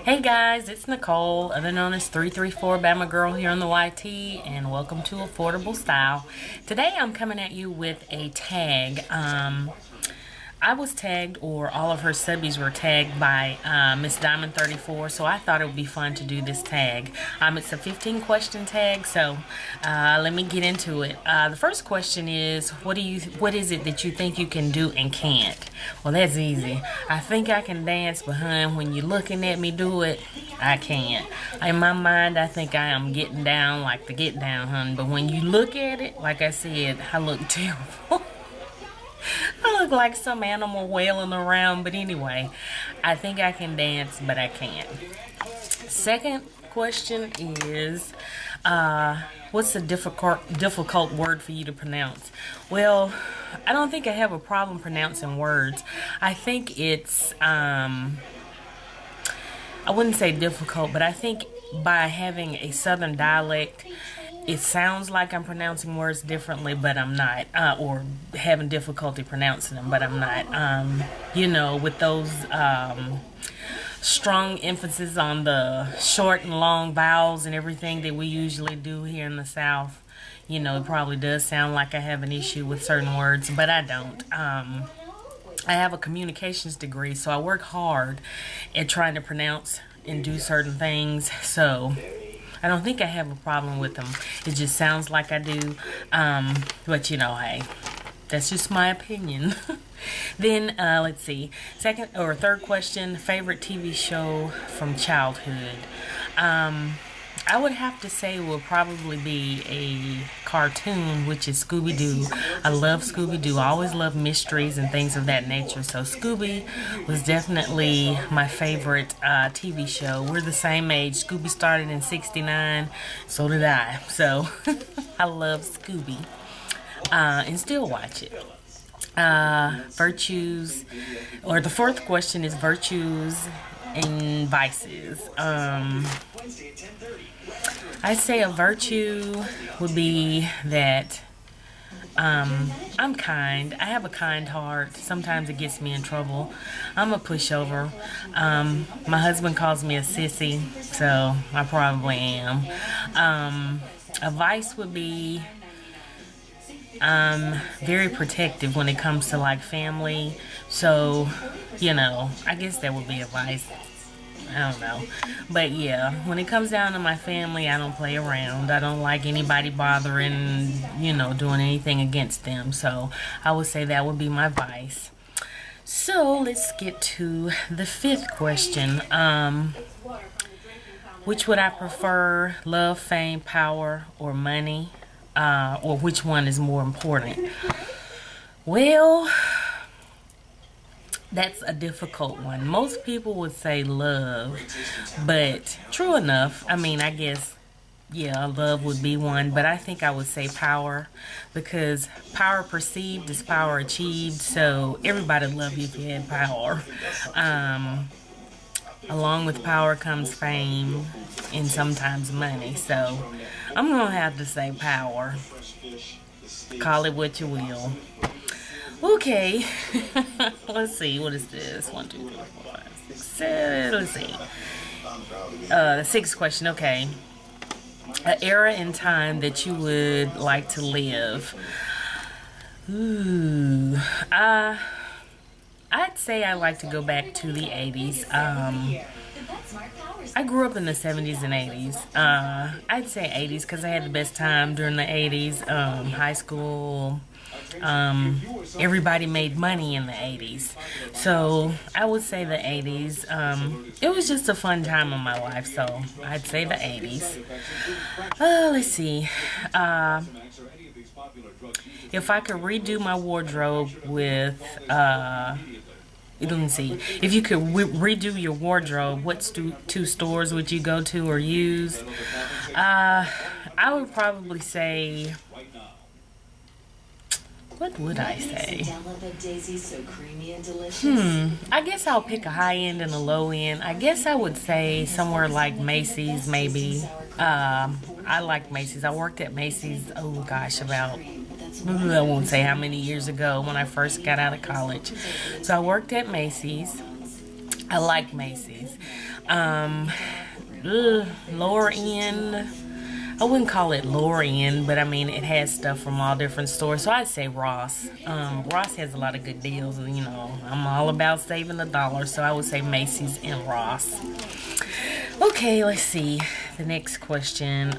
Hey guys, it's Nicole, other known as 334 Bama Girl here on the YT, and welcome to Affordable Style. Today I'm coming at you with a tag. I was tagged, or all of her subbies were tagged by Miss Diamond 34, so I thought it would be fun to do this tag. It's a 15 question tag, so let me get into it. The first question is, what is it that you think you can do and can't? Well, that's easy. I think I can dance, but hun, when you're looking at me do it, I can't. In my mind, I think I am getting down like the get down, hun, but when you look at it, like I said, I look terrible. I look like some animal wailing around, but anyway, I think I can dance, but I can't. Second question is, what's a difficult word for you to pronounce? Well, I don't think I have a problem pronouncing words. I think it's, I wouldn't say difficult, but I think by having a southern dialect, it sounds like I'm pronouncing words differently, but I'm not, or having difficulty pronouncing them, but I'm not. You know, with those strong emphasis on the short and long vowels and everything that we usually do here in the South, you know, it probably does sound like I have an issue with certain words, but I don't. I have a communications degree, so I work hard at trying to pronounce and do certain things, so I don't think I have a problem with them. It just sounds like I do. But you know, hey, that's just my opinion. Then, let's see. Third question, favorite TV show from childhood. I would have to say it will probably be a cartoon, which is Scooby-Doo. I love Scooby-Doo. I always love mysteries and things of that nature. So Scooby was definitely my favorite TV show. We're the same age. Scooby started in '69. So did I. So I love Scooby. And still watch it. Virtues, or the fourth question is virtues and vices. I'd say a virtue would be that I'm kind. I have a kind heart. Sometimes it gets me in trouble. I'm a pushover. My husband calls me a sissy, so I probably am. A vice would be very protective when it comes to like family. So, you know, I guess that would be a vice. I don't know. But yeah, when it comes down to my family, I don't play around. I don't like anybody bothering, you know, doing anything against them. So I would say that would be my vice. So let's get to the fifth question. Which would I prefer? Love, fame, power, or money? Or which one is more important? Well, that's a difficult one. Most people would say love, but true enough, I mean, I guess, yeah, love would be one, but I think I would say power, because power perceived is power achieved, so everybody would love you if you had power. Along with power comes fame and sometimes money, so I'm going to have to say power. Call it what you will. Okay, let's see, what is this? 1, 2, 3, 4, 5, 6, 7, let's see. The sixth question, okay. An era in time that you would like to live. Ooh, I'd say I like to go back to the 80s. I grew up in the 70s and 80s. I'd say 80s because I had the best time during the 80s. High school. Everybody made money in the 80s. So I would say the 80s. It was just a fun time in my life, so I'd say the 80s. Let's see. If I could redo my wardrobe with, let me see. If you could redo your wardrobe, what two stores would you go to or use? I would probably say, what would I say? I guess I'll pick a high end and a low end. I guess I would say somewhere like Macy's, maybe. I like Macy's. I worked at Macy's, oh gosh, about, I won't say how many years ago when I first got out of college. So I worked at Macy's. I like Macy's. Lower end, I wouldn't call it lower end, but I mean it has stuff from all different stores. So I'd say Ross. Ross has a lot of good deals, and you know I'm all about saving $1, so I would say Macy's and Ross. Okay, let's see the next question.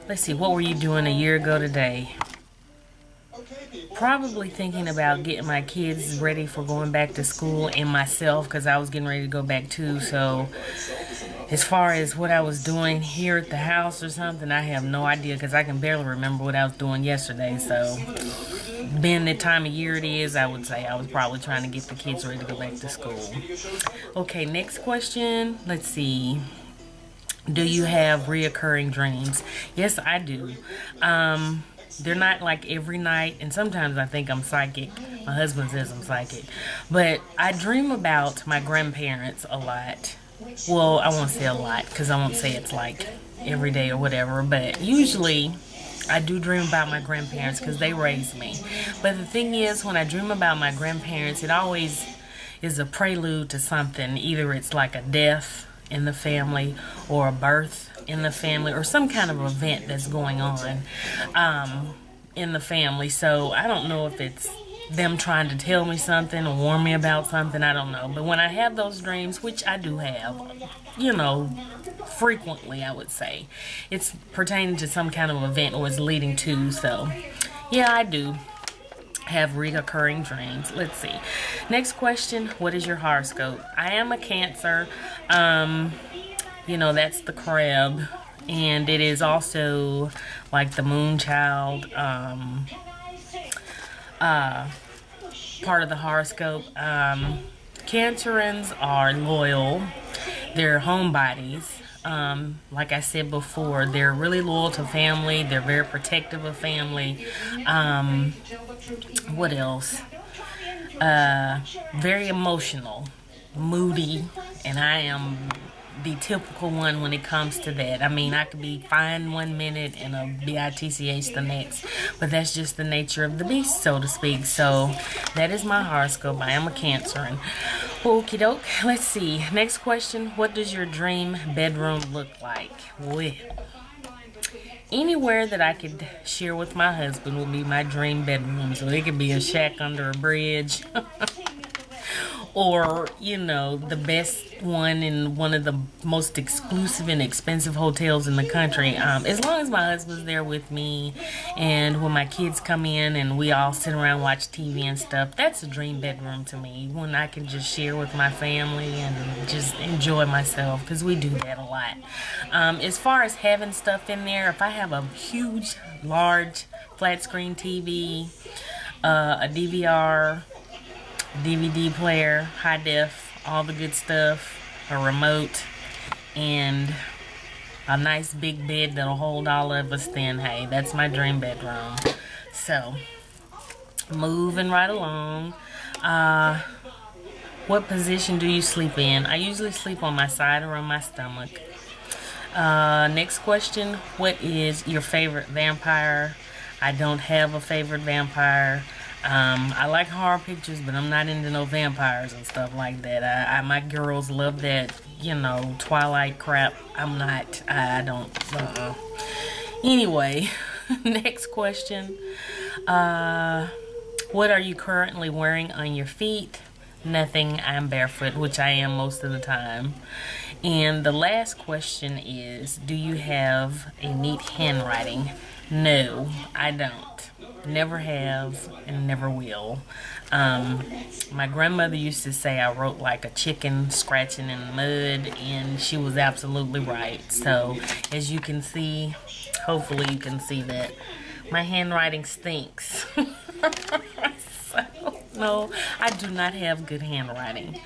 Let's see, what were you doing a year ago today? Probably thinking about getting my kids ready for going back to school and myself, because I was getting ready to go back too. So as far as what I was doing here at the house or something, I have no idea, because I can barely remember what I was doing yesterday. So being the time of year it is, I would say I was probably trying to get the kids ready to go back to school. Okay, next question. Let's see. Do you have reoccurring dreams? Yes, I do. They're not like every night, and sometimes I think I'm psychic. My husband says I'm psychic. But I dream about my grandparents a lot. Well, I won't say a lot, because I won't say it's like every day or whatever, but usually I do dream about my grandparents because they raised me. But the thing is, when I dream about my grandparents, it always is a prelude to something. Either it's like a death in the family, or a birth in the family, or some kind of event that's going on in the family. So I don't know if it's them trying to tell me something or warn me about something, I don't know. But when I have those dreams, which I do have, you know, frequently, I would say, it's pertaining to some kind of event or is leading to. So yeah, I do have reoccurring dreams. Let's see. Next question. What is your horoscope? I am a Cancer. You know, that's the crab, and it is also like the moon child part of the horoscope. Cancerans are loyal. They're homebodies. Like I said before, they're really loyal to family. They're very protective of family. What else? Very emotional, moody, and I am the typical one when it comes to that. I mean, I could be fine one minute and a bitch the next, but that's just the nature of the beast, so to speak. So that is my horoscope. I am a Cancer. And okie doke. Let's see. Next question. What does your dream bedroom look like? Well, anywhere that I could share with my husband would be my dream bedroom. So it could be a shack under a bridge. Or, you know, the best one in one of the most exclusive and expensive hotels in the country. As long as my husband's there with me, and when my kids come in and we all sit around watch TV and stuff, that's a dream bedroom to me. When I can just share with my family and just enjoy myself, because we do that a lot. As far as having stuff in there, if I have a huge, large, flat screen TV, a DVR, DVD player, high def, all the good stuff, a remote, and a nice big bed that'll hold all of us, then hey, that's my dream bedroom. So, moving right along. What position do you sleep in? I usually sleep on my side or on my stomach. Next question. What is your favorite vampire? I don't have a favorite vampire. I like horror pictures, but I'm not into no vampires and stuff like that. My girls love that, you know, Twilight crap. I'm not. I don't. Anyway, next question. What are you currently wearing on your feet? Nothing. I'm barefoot, which I am most of the time. And the last question is, do you have a neat handwriting? No, I don't. Never have and never will. My grandmother used to say I wrote like a chicken scratching in the mud, and she was absolutely right. So as you can see, hopefully you can see that my handwriting stinks. So, no, I do not have good handwriting.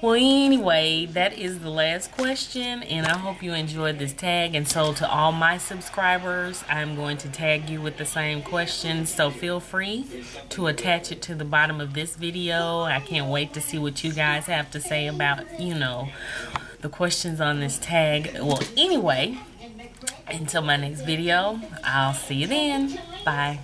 Well, anyway, that is the last question, and I hope you enjoyed this tag. And so to all my subscribers, I'm going to tag you with the same question, so feel free to attach it to the bottom of this video. I can't wait to see what you guys have to say about, you know, the questions on this tag. Well, anyway, until my next video, I'll see you then. Bye.